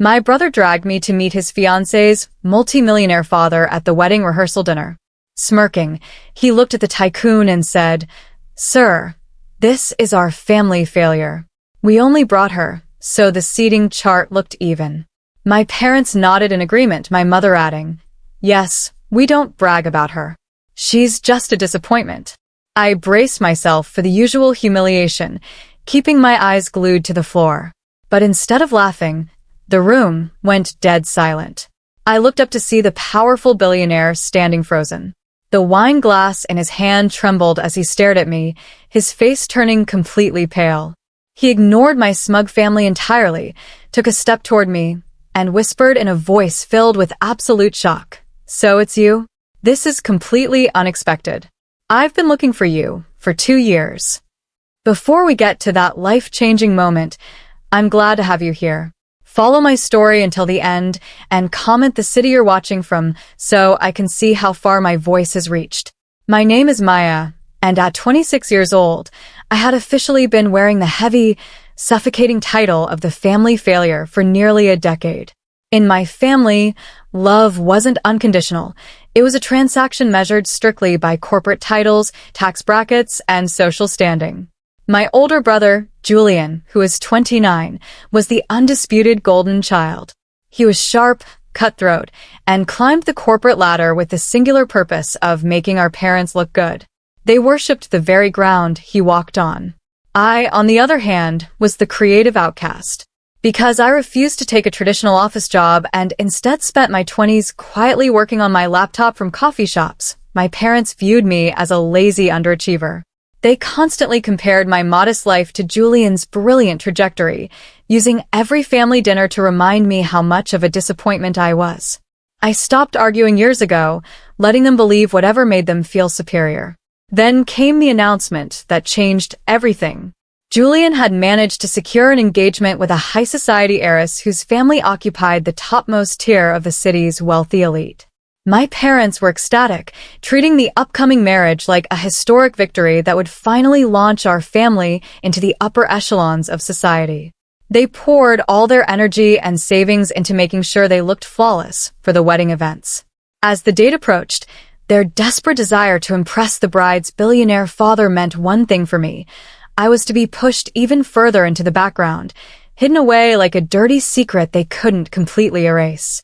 My brother dragged me to meet his fiancé's multimillionaire father at the wedding rehearsal dinner. Smirking, he looked at the tycoon and said, "Sir, this is our family failure. We only brought her, so the seating chart looked even." My parents nodded in agreement, my mother adding, "Yes, we don't brag about her. She's just a disappointment." I braced myself for the usual humiliation, keeping my eyes glued to the floor. But instead of laughing, the room went dead silent. I looked up to see the powerful billionaire standing frozen. The wine glass in his hand trembled as he stared at me, his face turning completely pale. He ignored my smug family entirely, took a step toward me, and whispered in a voice filled with absolute shock, "So it's you? This is completely unexpected. I've been looking for you for 2 years." Before we get to that life-changing moment, I'm glad to have you here. Follow my story until the end and comment the city you're watching from so I can see how far my voice has reached. My name is Maya, and at 26 years old, I had officially been wearing the heavy, suffocating title of the family failure for nearly a decade. In my family, love wasn't unconditional. It was a transaction measured strictly by corporate titles, tax brackets, and social standing. My older brother, Julian, who is 29, was the undisputed golden child. He was sharp, cutthroat, and climbed the corporate ladder with the singular purpose of making our parents look good. They worshipped the very ground he walked on. I, on the other hand, was the creative outcast. Because I refused to take a traditional office job and instead spent my 20s quietly working on my laptop from coffee shops, my parents viewed me as a lazy underachiever. They constantly compared my modest life to Julian's brilliant trajectory, using every family dinner to remind me how much of a disappointment I was. I stopped arguing years ago, letting them believe whatever made them feel superior. Then came the announcement that changed everything. Julian had managed to secure an engagement with a high society heiress whose family occupied the topmost tier of the city's wealthy elite. My parents were ecstatic, treating the upcoming marriage like a historic victory that would finally launch our family into the upper echelons of society. They poured all their energy and savings into making sure they looked flawless for the wedding events. As the date approached, their desperate desire to impress the bride's billionaire father meant one thing for me. I was to be pushed even further into the background, hidden away like a dirty secret they couldn't completely erase.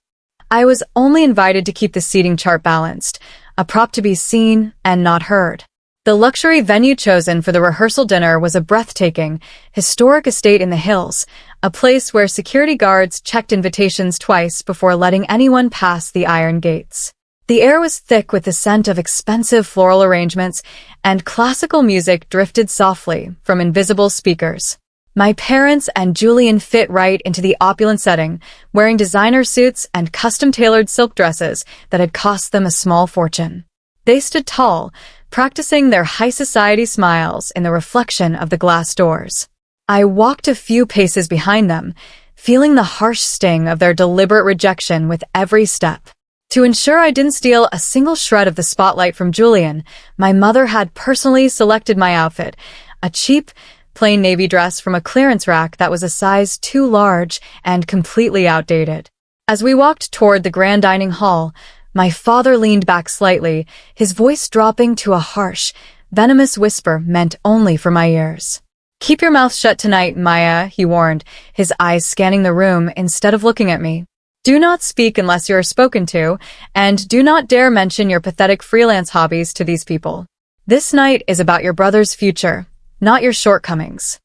I was only invited to keep the seating chart balanced, a prop to be seen and not heard. The luxury venue chosen for the rehearsal dinner was a breathtaking, historic estate in the hills, a place where security guards checked invitations twice before letting anyone pass the iron gates. The air was thick with the scent of expensive floral arrangements, and classical music drifted softly from invisible speakers. My parents and Julian fit right into the opulent setting, wearing designer suits and custom-tailored silk dresses that had cost them a small fortune. They stood tall, practicing their high society smiles in the reflection of the glass doors. I walked a few paces behind them, feeling the harsh sting of their deliberate rejection with every step. To ensure I didn't steal a single shred of the spotlight from Julian, my mother had personally selected my outfit, a cheap, plain navy dress from a clearance rack that was a size too large and completely outdated. As we walked toward the grand dining hall, my father leaned back slightly, his voice dropping to a harsh, venomous whisper meant only for my ears. "Keep your mouth shut tonight, Maya," he warned, his eyes scanning the room instead of looking at me. "Do not speak unless you are spoken to, and do not dare mention your pathetic freelance hobbies to these people. This night is about your brother's future, not your shortcomings."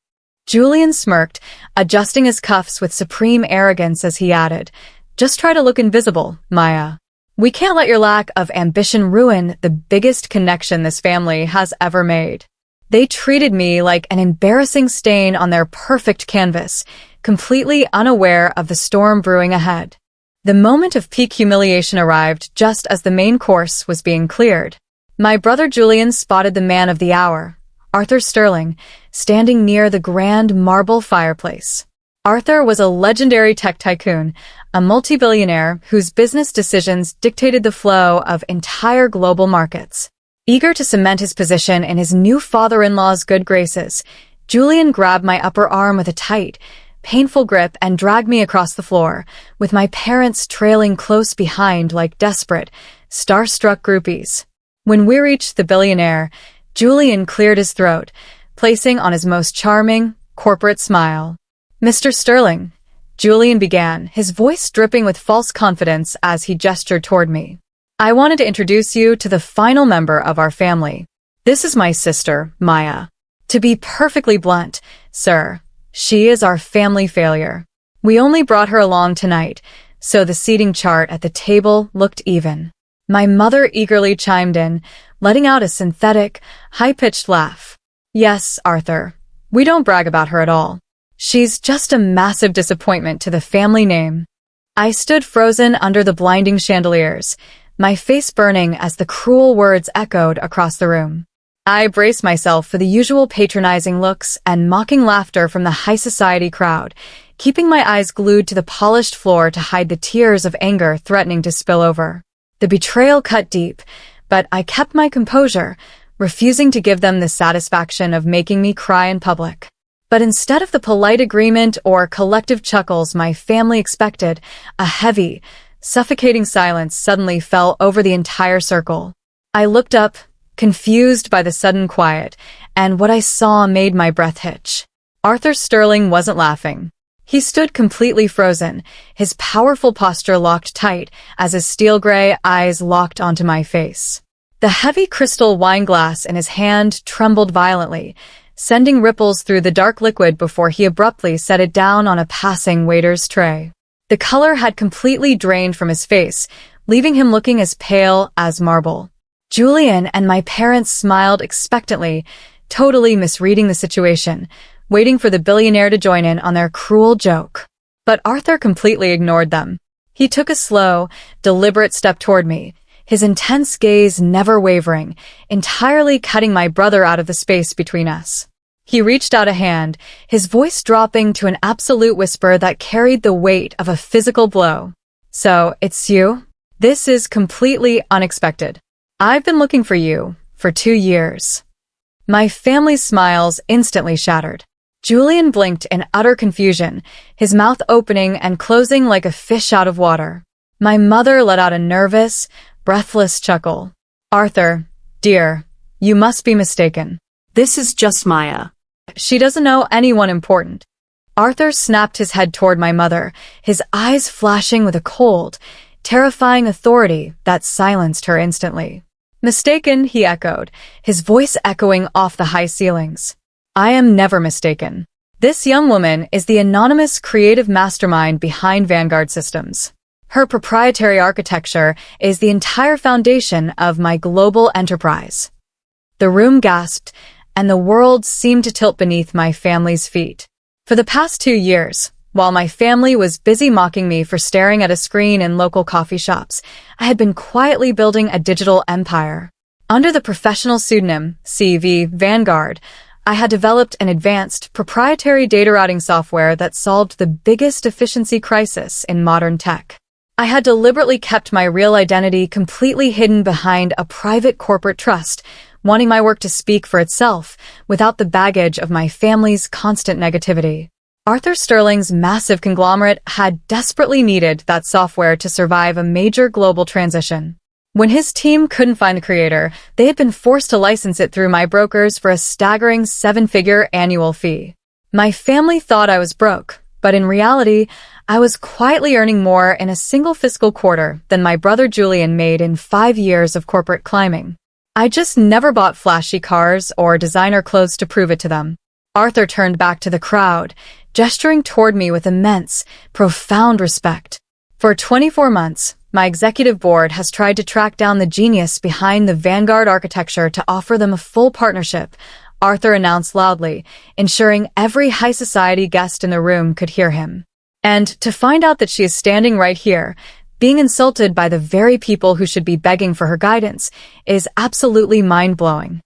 Julian smirked, adjusting his cuffs with supreme arrogance as he added, "Just try to look invisible, Maya. We can't let your lack of ambition ruin the biggest connection this family has ever made." They treated me like an embarrassing stain on their perfect canvas, completely unaware of the storm brewing ahead. The moment of peak humiliation arrived just as the main course was being cleared. My brother Julian spotted the man of the hour, Arthur Sterling, standing near the grand marble fireplace. Arthur was a legendary tech tycoon, a multi-billionaire whose business decisions dictated the flow of entire global markets. Eager to cement his position in his new father-in-law's good graces, Julian grabbed my upper arm with a tight, painful grip and dragged me across the floor, with my parents trailing close behind like desperate, starstruck groupies. When we reached the billionaire, Julian cleared his throat, placing on his most charming, corporate smile. "Mr. Sterling," Julian began, his voice dripping with false confidence as he gestured toward me. "I wanted to introduce you to the final member of our family. This is my sister, Maya. To be perfectly blunt, sir, she is our family failure. We only brought her along tonight, so the seating chart at the table looked even." My mother eagerly chimed in, letting out a synthetic, high-pitched laugh. "Yes, Arthur. We don't brag about her at all. She's just a massive disappointment to the family name." I stood frozen under the blinding chandeliers, my face burning as the cruel words echoed across the room. I braced myself for the usual patronizing looks and mocking laughter from the high society crowd, keeping my eyes glued to the polished floor to hide the tears of anger threatening to spill over. The betrayal cut deep, but I kept my composure, refusing to give them the satisfaction of making me cry in public. But instead of the polite agreement or collective chuckles my family expected, a heavy, suffocating silence suddenly fell over the entire circle. I looked up, confused by the sudden quiet, and what I saw made my breath hitch. Arthur Sterling wasn't laughing. He stood completely frozen, his powerful posture locked tight as his steel-gray eyes locked onto my face. The heavy crystal wine glass in his hand trembled violently, sending ripples through the dark liquid before he abruptly set it down on a passing waiter's tray. The color had completely drained from his face, leaving him looking as pale as marble. Julian and my parents smiled expectantly, totally misreading the situation, waiting for the billionaire to join in on their cruel joke. But Arthur completely ignored them. He took a slow, deliberate step toward me, his intense gaze never wavering, entirely cutting my brother out of the space between us. He reached out a hand, his voice dropping to an absolute whisper that carried the weight of a physical blow. "So, it's you? This is completely unexpected. I've been looking for you for 2 years." My family's smiles instantly shattered. Julian blinked in utter confusion, his mouth opening and closing like a fish out of water. My mother let out a nervous, breathless chuckle. "Arthur, dear, you must be mistaken. This is just Maya. She doesn't know anyone important." Arthur snapped his head toward my mother, his eyes flashing with a cold, terrifying authority that silenced her instantly. "Mistaken," he echoed, his voice echoing off the high ceilings. "I am never mistaken. This young woman is the anonymous creative mastermind behind Vanguard Systems. Her proprietary architecture is the entire foundation of my global enterprise." The room gasped, and the world seemed to tilt beneath my family's feet. For the past 2 years, while my family was busy mocking me for staring at a screen in local coffee shops, I had been quietly building a digital empire. Under the professional pseudonym CV Vanguard, I had developed an advanced, proprietary data routing software that solved the biggest efficiency crisis in modern tech. I had deliberately kept my real identity completely hidden behind a private corporate trust, wanting my work to speak for itself without the baggage of my family's constant negativity. Arthur Sterling's massive conglomerate had desperately needed that software to survive a major global transition. When his team couldn't find the creator, they had been forced to license it through my brokers for a staggering 7-figure annual fee. My family thought I was broke, but in reality, I was quietly earning more in a single fiscal quarter than my brother Julian made in 5 years of corporate climbing. I just never bought flashy cars or designer clothes to prove it to them. Arthur turned back to the crowd, gesturing toward me with immense, profound respect. For 24 months, my executive board has tried to track down the genius behind the Vanguard architecture to offer them a full partnership, Arthur announced loudly, ensuring every high society guest in the room could hear him. And to find out that she is standing right here, being insulted by the very people who should be begging for her guidance, is absolutely mind-blowing.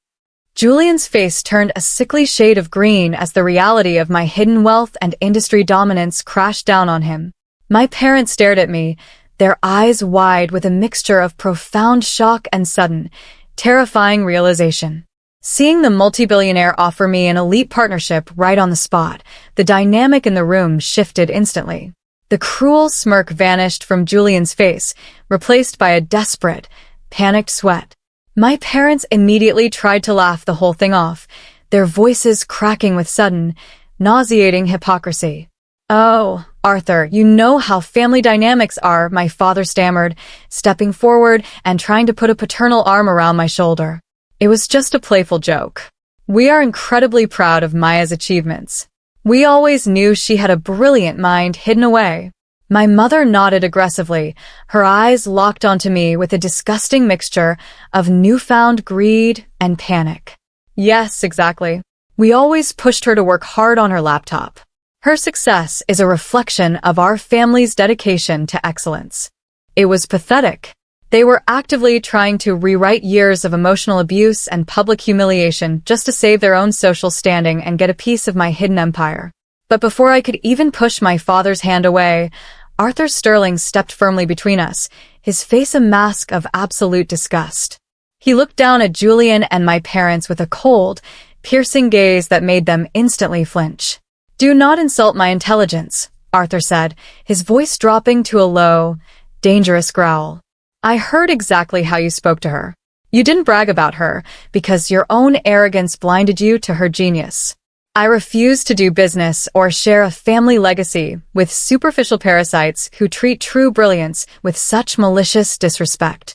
Julian's face turned a sickly shade of green as the reality of my hidden wealth and industry dominance crashed down on him. My parents stared at me, their eyes wide with a mixture of profound shock and sudden, terrifying realization. Seeing the multi-billionaire offer me an elite partnership right on the spot, the dynamic in the room shifted instantly. The cruel smirk vanished from Julian's face, replaced by a desperate, panicked sweat. My parents immediately tried to laugh the whole thing off, their voices cracking with sudden, nauseating hypocrisy. "Oh, Arthur, you know how family dynamics are," my father stammered, stepping forward and trying to put a paternal arm around my shoulder. It was just a playful joke. We are incredibly proud of Maya's achievements. We always knew she had a brilliant mind hidden away. My mother nodded aggressively, her eyes locked onto me with a disgusting mixture of newfound greed and panic. Yes, exactly. We always pushed her to work hard on her laptop. Her success is a reflection of our family's dedication to excellence. It was pathetic. They were actively trying to rewrite years of emotional abuse and public humiliation just to save their own social standing and get a piece of my hidden empire. But before I could even push my father's hand away, Arthur Sterling stepped firmly between us, his face a mask of absolute disgust. He looked down at Julian and my parents with a cold, piercing gaze that made them instantly flinch. "Do not insult my intelligence," Arthur said, his voice dropping to a low, dangerous growl. "I heard exactly how you spoke to her. You didn't brag about her because your own arrogance blinded you to her genius. I refuse to do business or share a family legacy with superficial parasites who treat true brilliance with such malicious disrespect."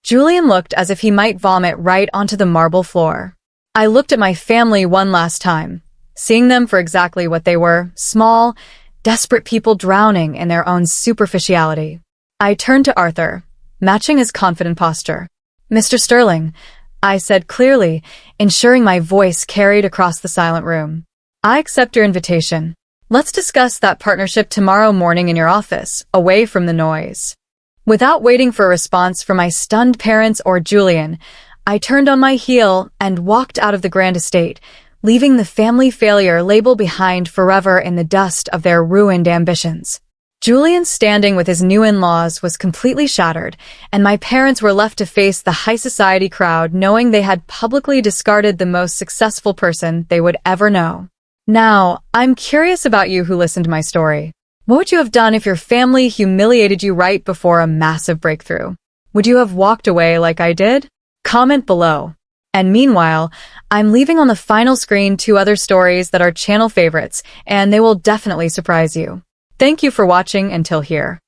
Julian looked as if he might vomit right onto the marble floor. I looked at my family one last time, seeing them for exactly what they were, small, desperate people drowning in their own superficiality. I turned to Arthur, matching his confident posture. "Mr. Sterling," I said clearly, ensuring my voice carried across the silent room. "I accept your invitation. Let's discuss that partnership tomorrow morning in your office, away from the noise." Without waiting for a response from my stunned parents or Julian, I turned on my heel and walked out of the grand estate, leaving the family failure label behind forever in the dust of their ruined ambitions. Julian's standing with his new in-laws was completely shattered, and my parents were left to face the high society crowd knowing they had publicly discarded the most successful person they would ever know. Now, I'm curious about you who listened to my story. What would you have done if your family humiliated you right before a massive breakthrough? Would you have walked away like I did? Comment below. And meanwhile, I'm leaving on the final screen 2 other stories that are channel favorites, and they will definitely surprise you. Thank you for watching until here.